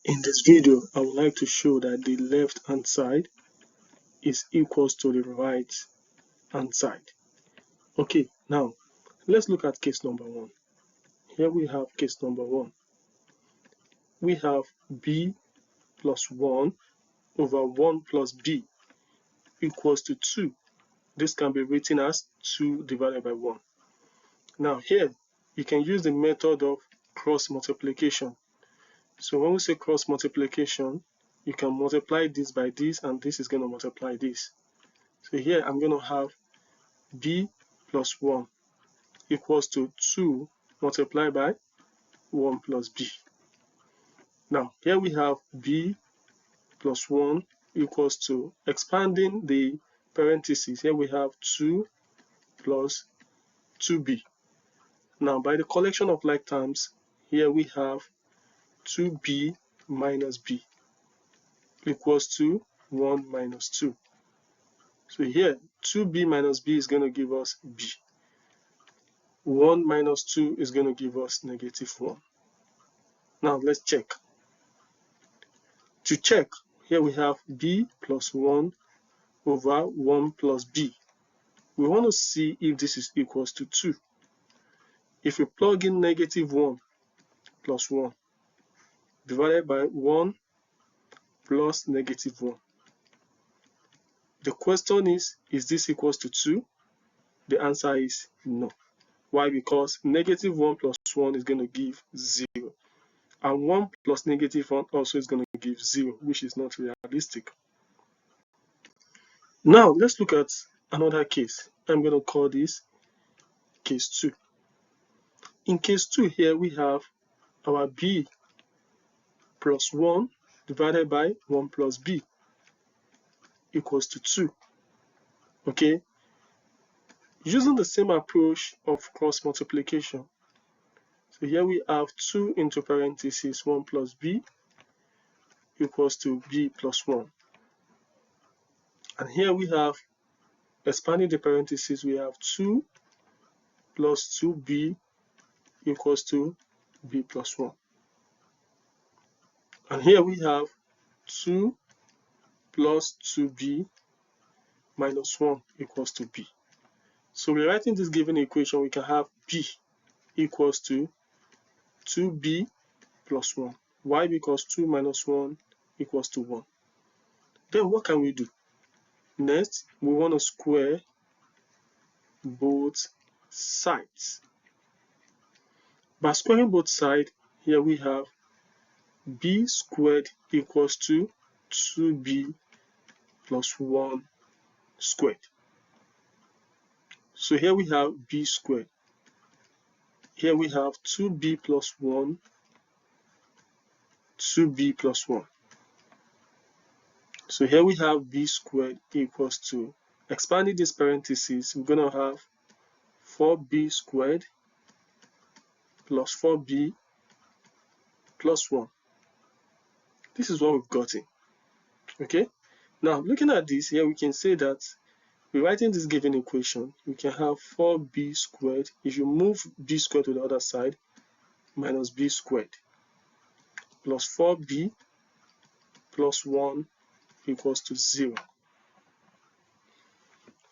In this video, I would like to show that the left hand side is equals to the right hand side. Okay, now let's look at case number 1. Here we have case number 1. We have b plus 1 over 1 plus b equals to 2. This can be written as 2 divided by 1. Now here, you can use the method of cross multiplication. So when we say cross multiplication, you can multiply this by this, and this is going to multiply this. So here I'm going to have b plus 1 equals to 2 multiplied by 1 plus b. Now here we have b plus 1 equals to, expanding the parentheses, here we have 2 plus 2b. Now by the collection of like terms, here we have 2b minus b equals to 1 minus 2. So here 2b minus b is going to give us b. 1 minus 2 is going to give us negative 1. Now let's check. To check, here we have b plus 1 over 1 plus b. We want to see if this is equals to 2. If we plug in negative 1 plus 1 divided by 1 plus negative 1. The question is this equals to 2? The answer is no. Why? Because negative 1 plus 1 is going to give 0. And 1 plus negative 1 also is going to give 0, which is not realistic. Now, let's look at another case. I'm going to call this case 2. In case 2 here, we have our b plus 1 divided by 1 plus b equals to 2. Okay? Using the same approach of cross multiplication. So here we have 2 into parentheses 1 plus b equals to b plus 1. And here we have, expanding the parentheses, we have 2 plus 2b equals to b plus 1. And here we have 2 plus 2b minus 1 equals to b. So rewriting this given equation, we can have b equals to 2b plus 1. Why? Because 2 minus 1 equals to 1. Then what can we do? Next, we want to square both sides. By squaring both sides, here we have b squared equals to 2b plus 1 squared. So here we have b squared. Here we have 2b plus 1, 2b plus 1. So here we have b squared equals to, expanding these parentheses, we're going to have 4b squared plus 4b plus 1. This is what we've gotten. Okay? Now, looking at this, here we can say that rewriting this given equation, we can have 4b squared. If you move b squared to the other side, minus b squared plus 4b plus 1 equals to 0.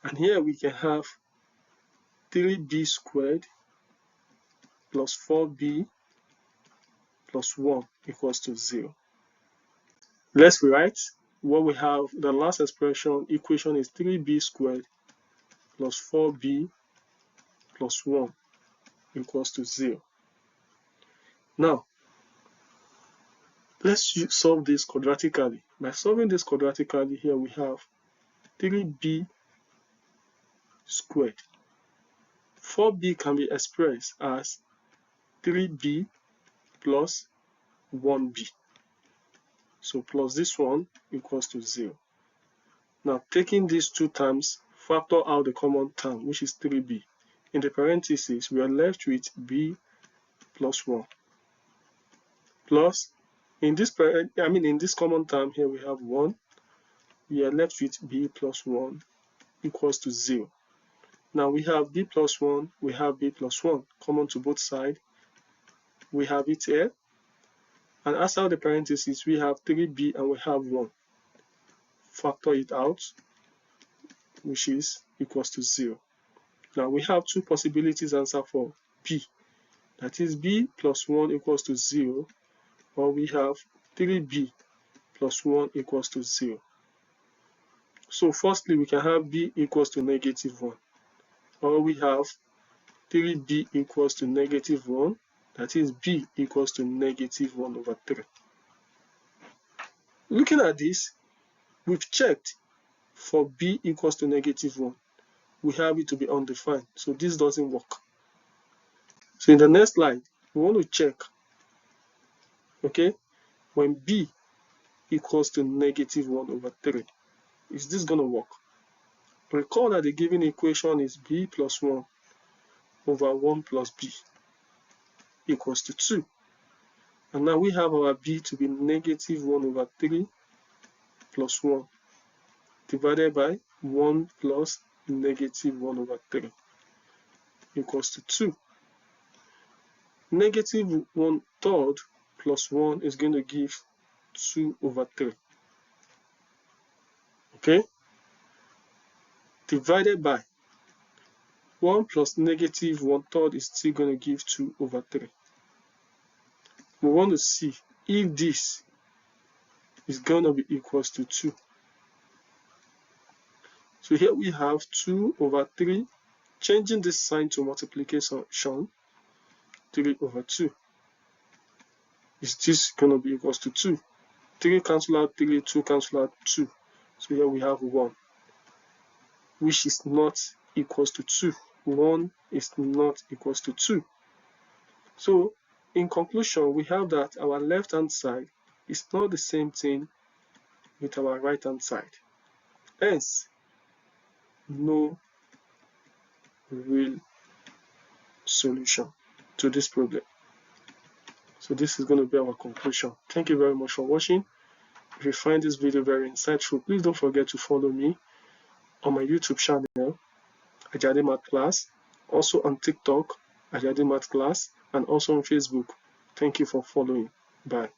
And here we can have 3b squared plus 4b plus 1 equals to 0. Let's rewrite what we have. The last equation is 3b squared plus 4b plus 1 equals to 0. Now, let's solve this quadratically. By solving this quadratically, here we have 3b squared. 4b can be expressed as 3b plus 1b. So plus this one equals to 0. Now taking these two terms, factor out the common term, which is 3b. In the parentheses, we are left with b plus 1. Plus, in this common term here we have 1. We are left with b plus 1 equals to 0. Now we have b plus 1, we have b plus 1 common to both sides. We have it here. And outside the parentheses, we have 3b and we have 1. Factor it out, which is equals to 0. Now we have two possibilities answer for b. That is b plus 1 equals to 0, or we have 3b plus 1 equals to 0. So firstly, we can have b equals to -1, or we have 3b equals to -1, that is b equals to -1/3. Looking at this, we've checked for b equals to -1. We have it to be undefined, so this doesn't work. So in the next slide, we want to check, okay, when b equals to -1/3, is this going to work? Recall that the given equation is b plus 1 over 1 plus b equals to 2. And now we have our b to be -1/3 plus 1 divided by 1 plus -1/3 equals to 2. -1/3 plus 1 is going to give 2/3. Okay? Divided by 1 plus -1/3 is still going to give 2/3. We want to see if this is going to be equals to 2. So here we have 2/3, changing this sign to multiplication, 3/2. Is this going to be equals to 2? 3 cancel out 3, 2 cancel out 2. So here we have 1, which is not equals to 2. 1 is not equals to 2. So in conclusion, we have that our left hand side is not the same thing with our right hand side. Hence, no real solution to this problem. So this is going to be our conclusion. Thank you very much for watching. If you find this video very insightful, please don't forget to follow me on my YouTube channel, Ajade Math Class, also on TikTok, Ajade Math Class, and also on Facebook. Thank you for following. Bye.